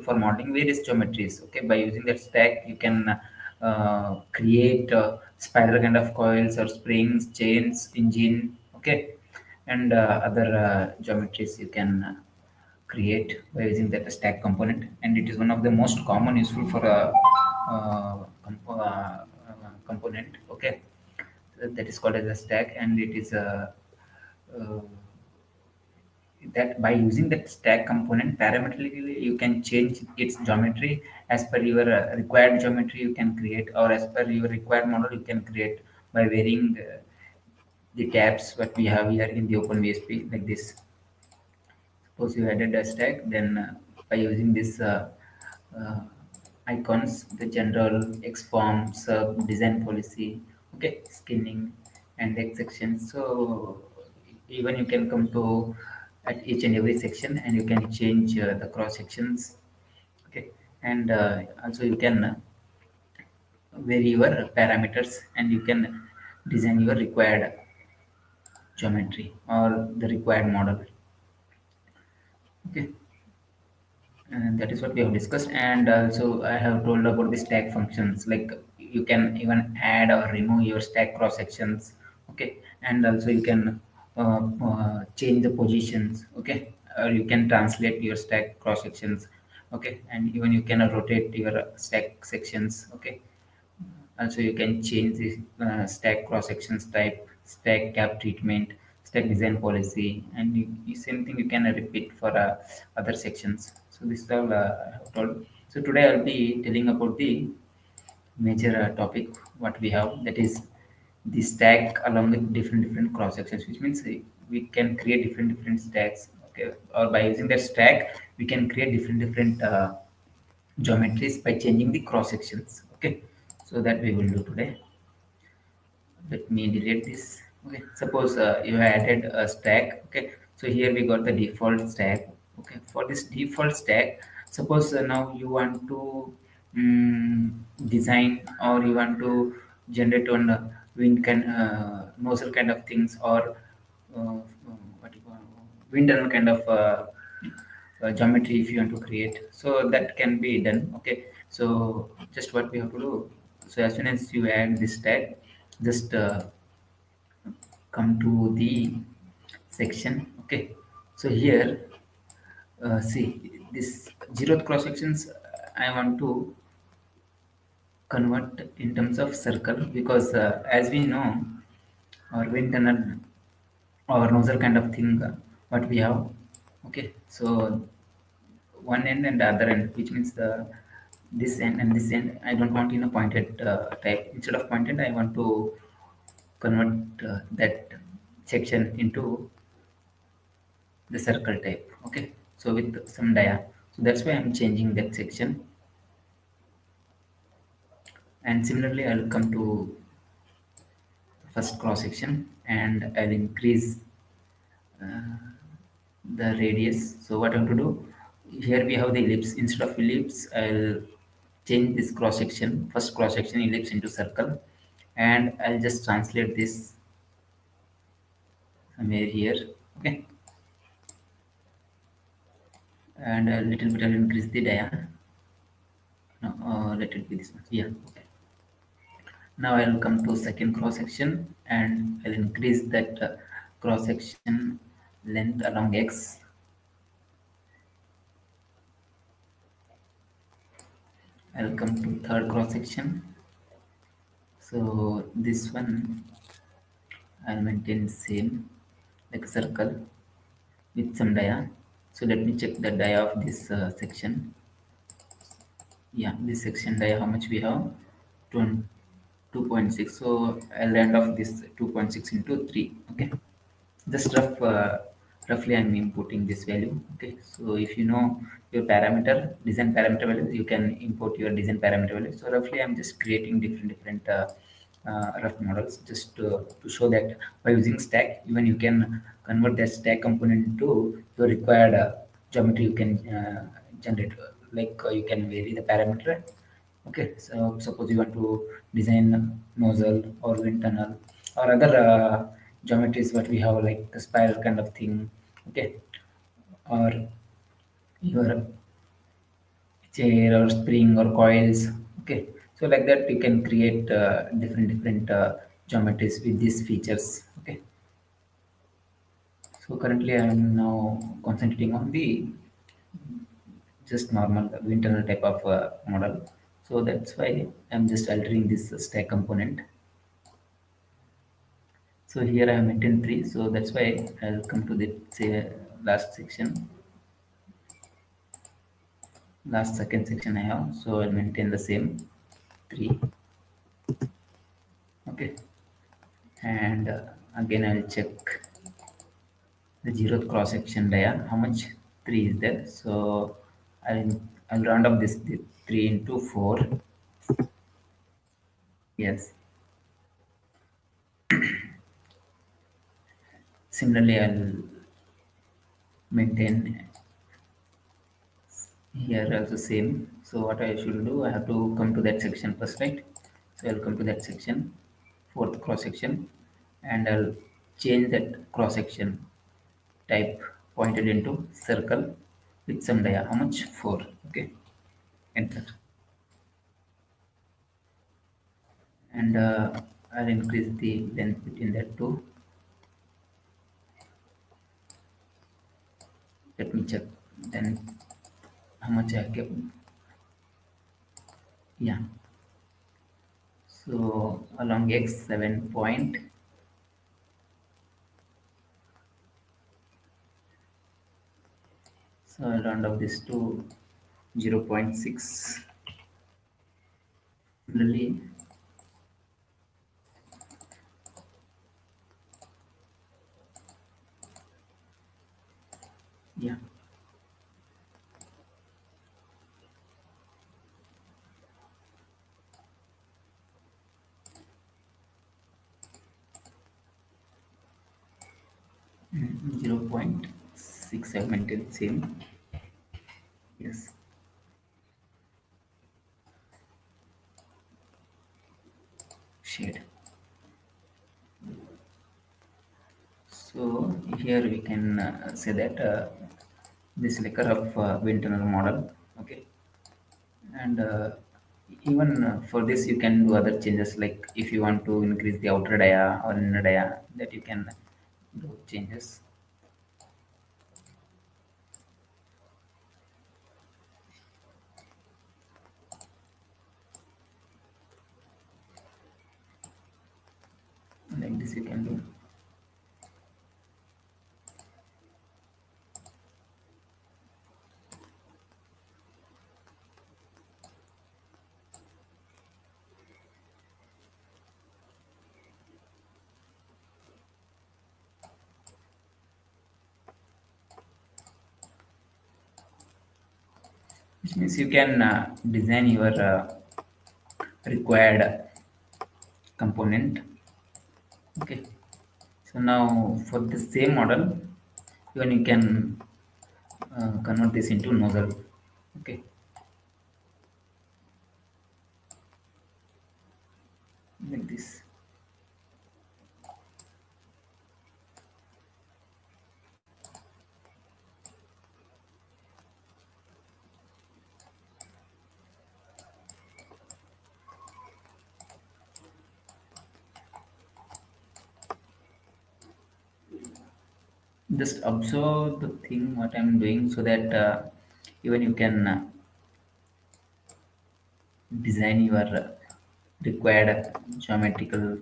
for modeling various geometries. Okay, by using that stack you can create spiral kind of coils or springs, chains, engine. Okay, and other geometries you can create by using that stack component, and it is one of the most common useful for a component. Okay, that is called as a stack, and it is a uh, that by using that stack component parametrically you can change its geometry as per your required geometry you can create, or as per your required model you can create by varying the tabs what we have here in the open VSP like this. Suppose you added a stack, then by using this uh, icons, the general, X form, sub, design policy, okay, skinning, and X section. So even you can come to at each and every section, and you can change the cross sections, okay, and also you can vary your parameters, and you can design your required geometry or the required model. Okay, and that is what we have discussed. And also I have told about the stack functions, like you can even add or remove your stack cross sections. Okay, and also you can change the positions. Okay, or you can translate your stack cross sections. Okay, and even you can rotate your stack sections. Okay, also, you can change the stack cross sections type, stack cap treatment, stack design policy, and same thing you can repeat for other sections. So this is all I have told. So today I'll be telling about the major topic what we have, that is the stack along with different cross sections, which means we can create different stacks. Okay, or by using that stack we can create different geometries by changing the cross sections. Okay, so that we will do today. Let me delete this. Okay, suppose you added a stack. Okay, so here we got the default stack. Okay, for this default stack, suppose now you want to design, or you want to generate on wind can nozzle kind of things, or what you call wind tunnel kind of geometry if you want to create, so that can be done. Okay, so just what we have to do, so as soon as you add this tag, just come to the section. Okay, so here see this zeroth cross sections I want to convert in terms of circle, because as we know our wind tunnel or nozzle kind of thing what we have. Okay, so one end and the other end, which means the this end and this end I don't want in a pointed type. Instead of pointed I want to convert that section into the circle type. Okay, so with some dia, so that's why I'm changing that section. And similarly I'll come to first cross section, and I'll increase the radius. So what I'm to do, here we have the ellipse. Instead of ellipse I'll change this cross section, first cross section ellipse, into circle, and I'll just translate this somewhere here. Okay, and a little bit I'll increase the dia. No, let it be this one. Yeah, okay. Now I'll come to second cross section, and I'll increase that cross section length along X. I'll come to third cross section. So this one I'll maintain same like a circle with some dia. So let me check the dia of this section. Yeah, this section dia how much we have? 2.6. So I'll end off this 2.6 into 3. Okay, just roughly I'm inputting this value. Okay, so if you know your parameter, design parameter value, you can import your design parameter value. So roughly I'm just creating different rough models, just to show that by using stack even you can convert that stack component into your required geometry. You can generate like you can vary the parameter. Okay, so suppose you want to design nozzle or wind tunnel or other geometries what we have, like the spiral kind of thing. Okay, or your chair or spring or coils. Okay, so like that you can create different geometries with these features. Okay, so currently I am now concentrating on the just normal internal type of model. So that's why I'm just altering this stack component. So here I have maintained three, so that's why I'll come to the say last section, last second section I have. So I'll maintain the same three. Okay, and again I'll check the zeroth cross section dia. How much? Three is there. So I'll I'll round up this three into four. Yes. Similarly, I'll maintain here also same. So what I should do, I have to come to that section first, right? So I'll come to that section, fourth cross section, and I'll change that cross section type pointed into circle with some dia. How much? Four. Okay, enter. And I'll increase the length between that two. Let me check then how much I kept. Yeah. So along x 7 point. So I'll round up this to 0.6. Similarly, yeah, 0.6 I maintain same. Yes, shade. So here we can say that this layer of internal model. Okay, and even for this you can do other changes, like if you want to increase the outer dia or inner dia, that you can do changes like this you can do. Which means you can design your required component. Okay, so now for the same model, even you can convert this into nozzle. Okay, like this. Just observe the thing what I'm doing, so that even you can design your required geometrical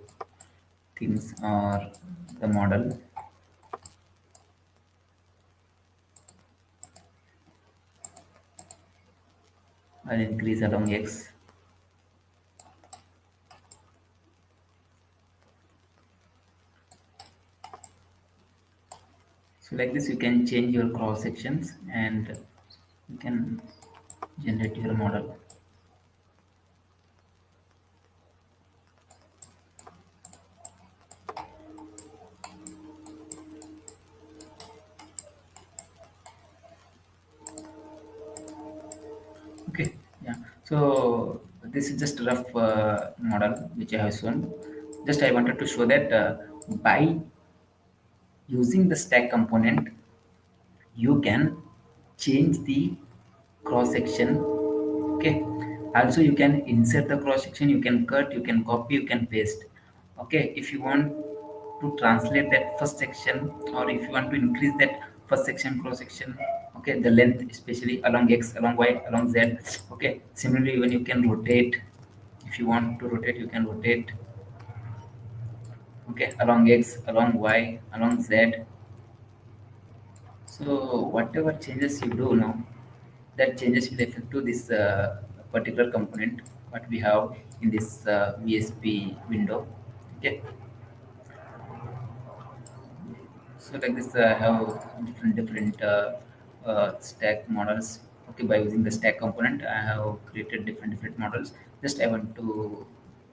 things or the model. I'll increase along x. So like this you can change your cross sections and you can generate your model. Okay, yeah. So this is just a rough model which I have shown. Just I wanted to show that by using the stack component, you can change the cross section Okay, also you can insert the cross section, you can cut, you can copy, you can paste. Okay, if you want to translate that first section, or if you want to increase that first section cross section, okay, the length, especially along x, along y, along z. Okay, similarly even you can rotate. If you want to rotate, you can rotate, okay, along x, along y, along z. So whatever changes you do now, that changes will affect to this particular component what we have in this VSP window. Okay, so like this, I have different stack models. Okay, by using the stack component, I have created different models. Just I want to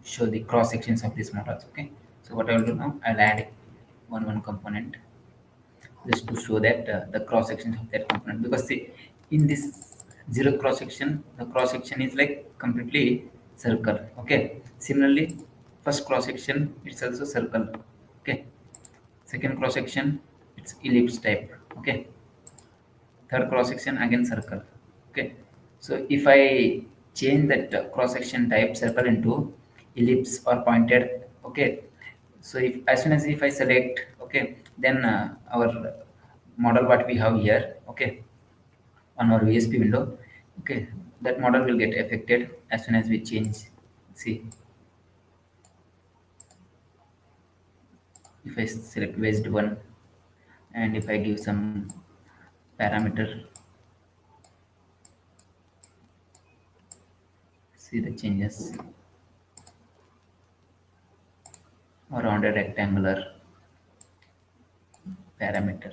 show the cross sections of these models. Okay, so what I will do now, I'll add one component just to show that the cross section of that component, because see, in this zero cross section, the cross section is like completely circle. Okay, similarly first cross section, it's also circle. Okay, second cross section, it's ellipse type. Okay, third cross section again circle. Okay, so if I change that cross section type circle into ellipse or pointed. Okay, so if as soon as if I select, okay, then our model what we have here, okay, on our VSP window, okay, that model will get affected as soon as we change. See, if I select waste one, and if I give some parameter, see the changes around a rectangular parameter.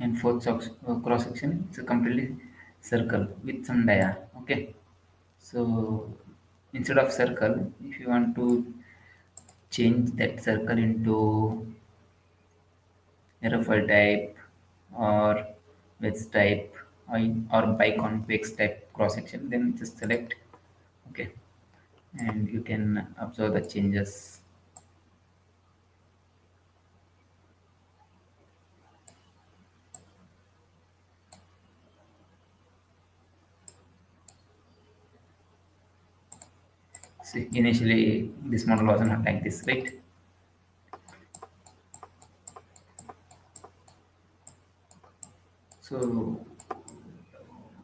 And fourth cross section, it's a completely circle with some dia. Okay, so instead of circle, if you want to change that circle into aerofoil type or wedge type, or biconvex type cross section, then just select. Okay, and you can observe the changes. See, initially this model was not like this, right? So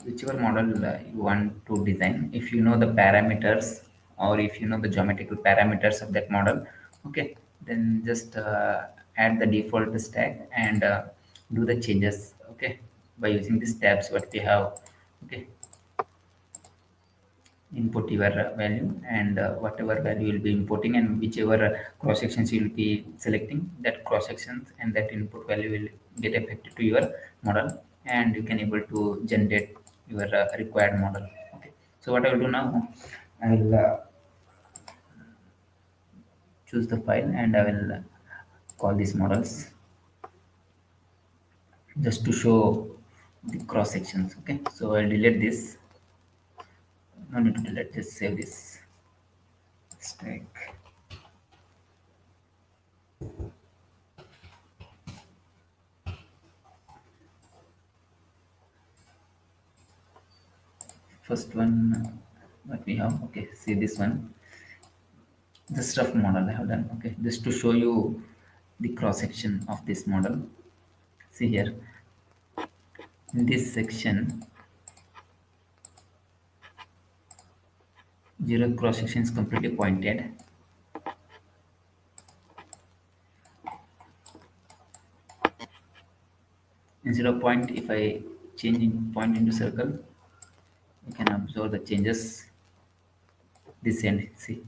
whichever model you want to design, if you know the parameters, or if you know the geometrical parameters of that model, okay, then just add the default stack and do the changes. Okay, by using these tabs what we have. Okay, input your value, and whatever value you'll be importing, and whichever cross sections you'll be selecting, that cross sections and that input value will get affected to your model, and you can able to generate your required model. Okay, so what I will do now, I will choose the file, and I will call these models just to show the cross sections. Okay, so I'll delete this. No need to delete, just save this stack. First one, what we have, okay, see this one, this rough model I have done. Okay, just to show you the cross section of this model. See here, in this section, zero cross section is completely pointed. Instead of point, if I change point into circle, you can observe the changes this end. See,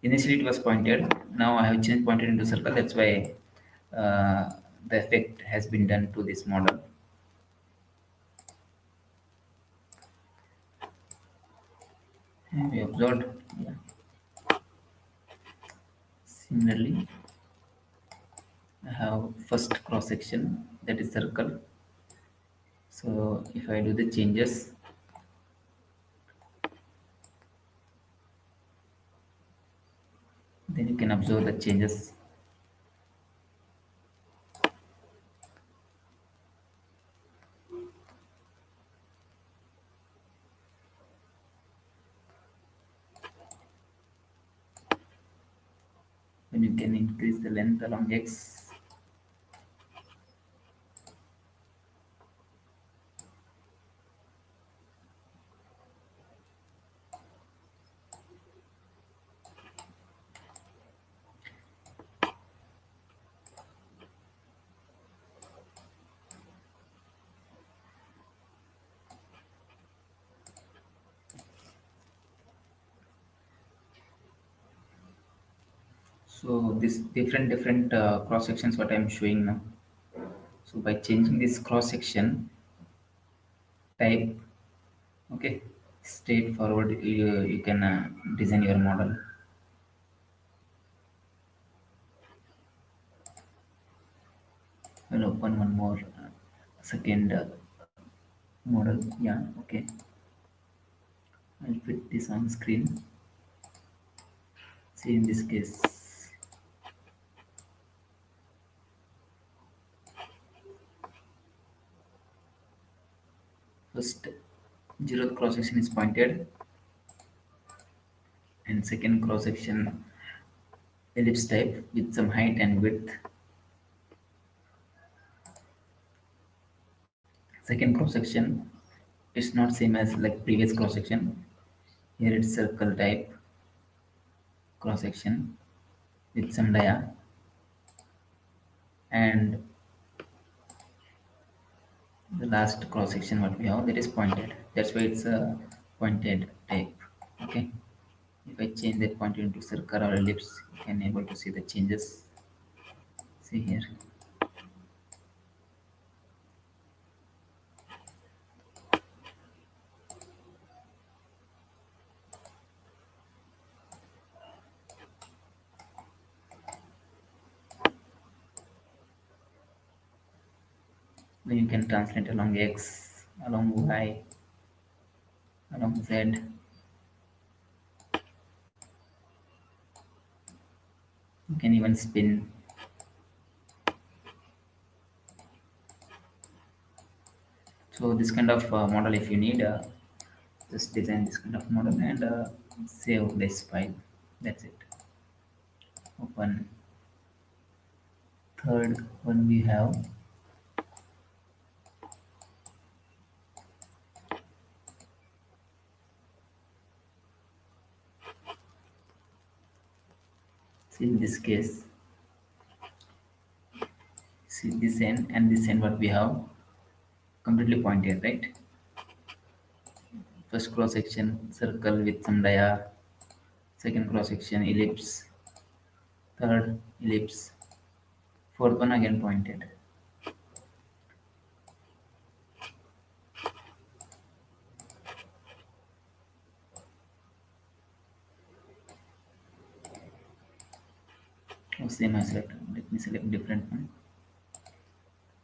initially it was pointed, now I have changed pointed into circle. That's why the effect has been done to this model. And we observed, yeah. Similarly, I have first cross section, that is circle. So if I do the changes, then Then you can observe the changes. Then you can increase the length along x. So this different cross sections what I'm showing now. So by changing this cross section type, okay, straightforward, you can design your model. I'll open one more second model. Yeah, okay. I'll put this on screen. See, in this case, first zeroth cross section is pointed, and second cross section ellipse type with some height and width. Second cross section is not same as like previous cross section. Here it's circle type cross section with some dia, and the last cross section what we have that is pointed. That's why it's a pointed type. Okay. If I change that pointed into circle or ellipse, you can able to see the changes. See here. Then you can translate along x, along y, along z. You can even spin. So this kind of model, if you need, just design this kind of model and save this file. That's it. Open. Third one we have. See, in this case, see this end and this end what we have completely pointed, right? First cross section circle with some dia, second cross section ellipse, third ellipse, fourth one again pointed. Oh, same I select. Let me select different one.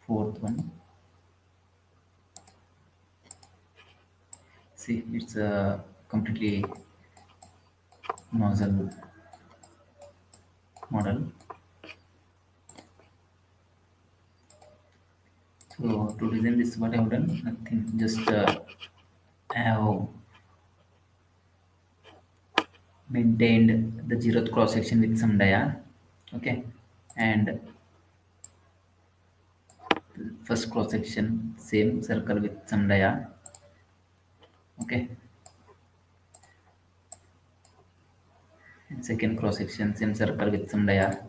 Fourth one. See, it's a completely nozzle model. So to design this, what I have done, nothing. Just I have maintained the zeroth cross section with some dia. Okay, and first cross section same circle with some dia. Okay, and second cross section same circle with some dia,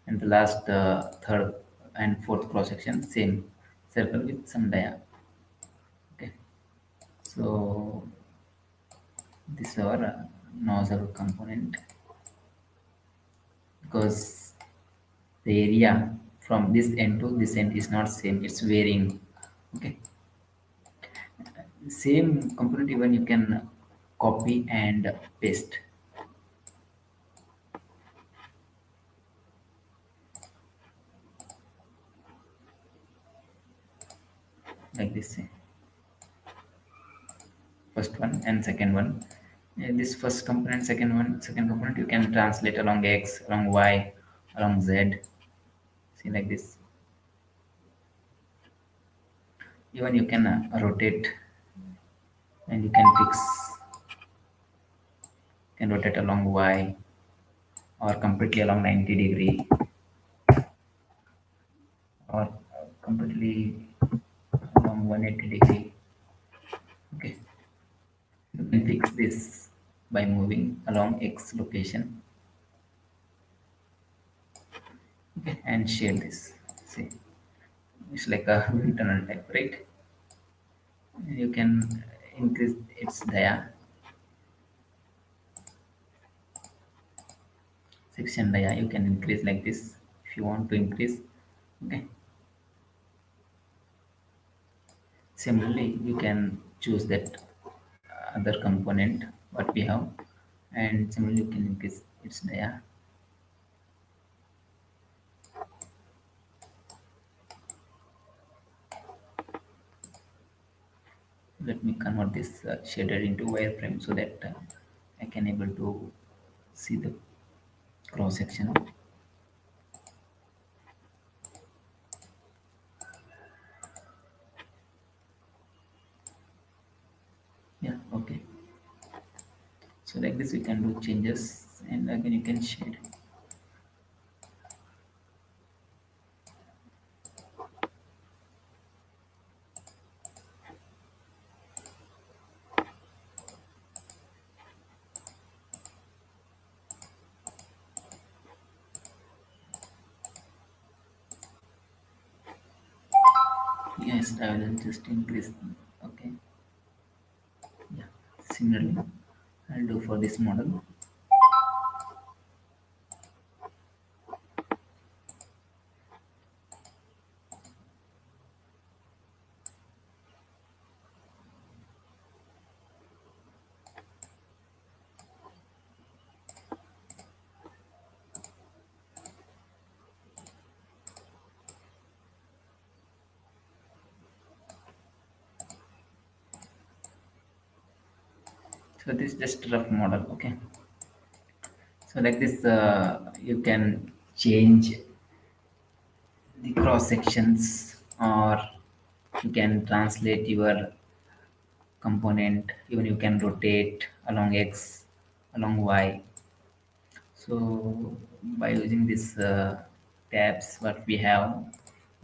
and the last third and fourth cross section same circle with some dia. Okay, so this is our nozzle component, because the area from this end to this end is not same, it's varying. Okay, same component even you can copy and paste like this. First one and second one, This first component, second component, you can translate along x, along y, along z. See like this. Even you can rotate, and you can rotate along y or completely along 90-degree, or completely along 180-degree. Okay, you can fix this by moving along x location. Okay, and shade this. See, it's like a internal type, right? You can increase its section dia. You can increase like this if you want to increase. Okay, similarly you can choose that other component what we have, and similarly you can increase its dia. Let me convert this shader into wireframe so that I can able to see the cross section. Yeah, okay. So like this, you can do changes, and again you can shade. Yes, I will just increase. Okay, yeah. Similarly, I'll do for this model. So this is just rough model. Okay. So like this, you can change the cross sections, or you can translate your component. Even you can rotate along x, along y. So by using this tabs, what we have,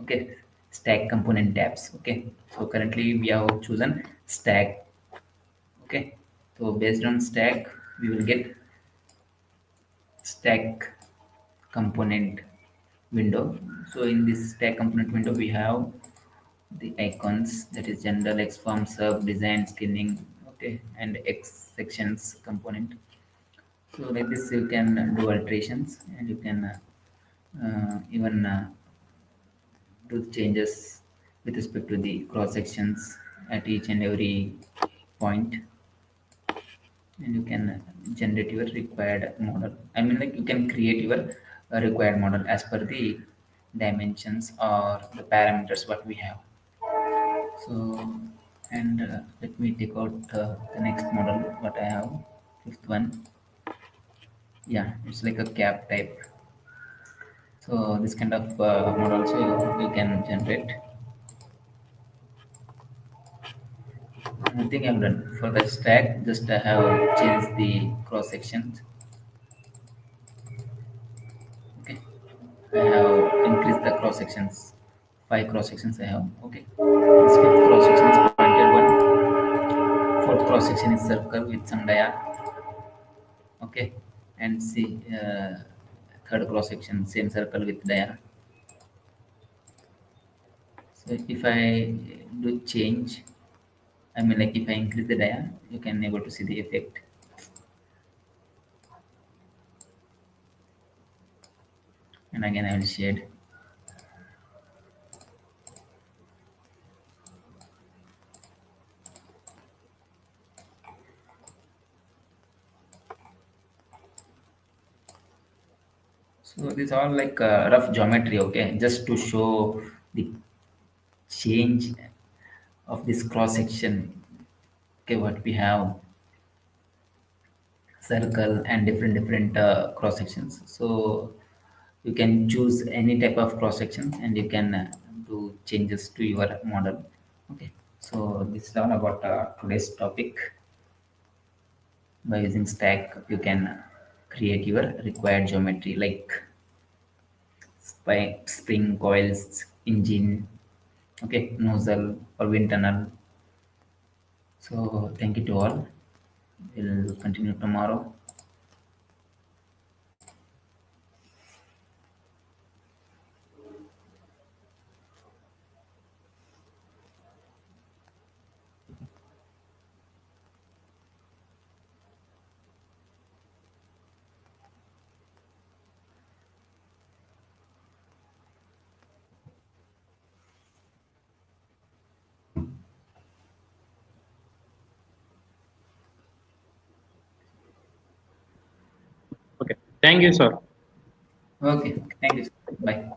okay, stack component tabs. Okay. So currently we have chosen stack. Okay. So based on stack, we will get stack component window. So in this stack component window, we have the icons, that is general, X form, sub, design, skinning, okay, and X sections component. So like this, you can do alterations, and you can even do changes with respect to the cross sections at each and every point, and you can generate your required model. I mean, like, you can create your required model as per the dimensions or the parameters what we have. So, and let me take out the next model what I have, fifth one. Yeah, it's like a cap type. So this kind of model also you can generate. Nothing I've done for the stack, just I have changed the cross sections. Okay, I have increased the cross sections. Five cross sections I have. Okay, this fifth cross section is pointed one. Fourth cross section is circle with some dia. Okay, and see, third cross section same circle with dia. So if I do change, I mean, like, if I increase the dia, you can able to see the effect. And again I will shade. So these are like rough geometry, okay, just to show the change of this cross section. Okay, what we have. circle and different cross sections. So you can choose any type of cross section and you can do changes to your model. Okay, so this is all about today's topic. By using stack you can create your required geometry like spring coils, engine, okay, nozzle or wind tunnel. So thank you to all. We'll continue tomorrow. Okay. Thank you, sir. Okay, thank you. Bye.